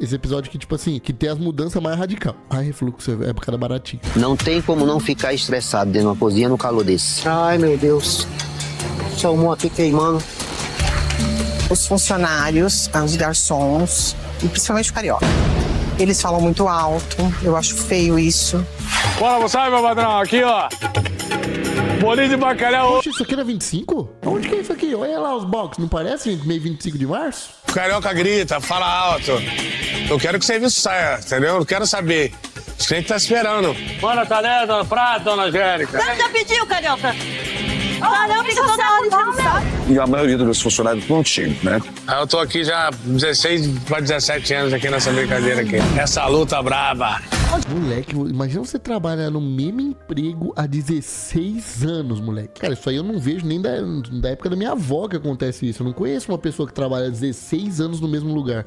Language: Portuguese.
esse episódio que, tipo assim, que tem as mudanças mais radical. Ai, refluxo é por causa da baratinha. Não tem como não ficar estressado dentro de uma cozinha no calor desse. Ai, meu Deus. Salmão aqui queimando. Os funcionários, os garçons, e principalmente o carioca. Eles falam muito alto, eu acho feio isso. Bora, moçada, meu patrão, aqui, ó. Bolinho de bacalhau. Poxa, isso aqui era 25? Onde que é isso aqui? Olha lá os box, não parece, gente? Meio 25 de março? O carioca grita, fala alto. Eu quero que o serviço saia, entendeu? Eu quero saber. Os clientes tá esperando. Manda talher, dona Prata, dona Angélica. Você já pediu, carioca? Não precisa dar. E a maioria dos meus funcionários não tinham, né? Eu tô aqui já 16 para 17 anos aqui nessa brincadeira aqui. Essa luta braba. Moleque, imagina você trabalhar no mesmo emprego há 16 anos, moleque. Cara, isso aí eu não vejo nem da época da minha avó que acontece isso. Eu não conheço uma pessoa que trabalha 16 anos no mesmo lugar.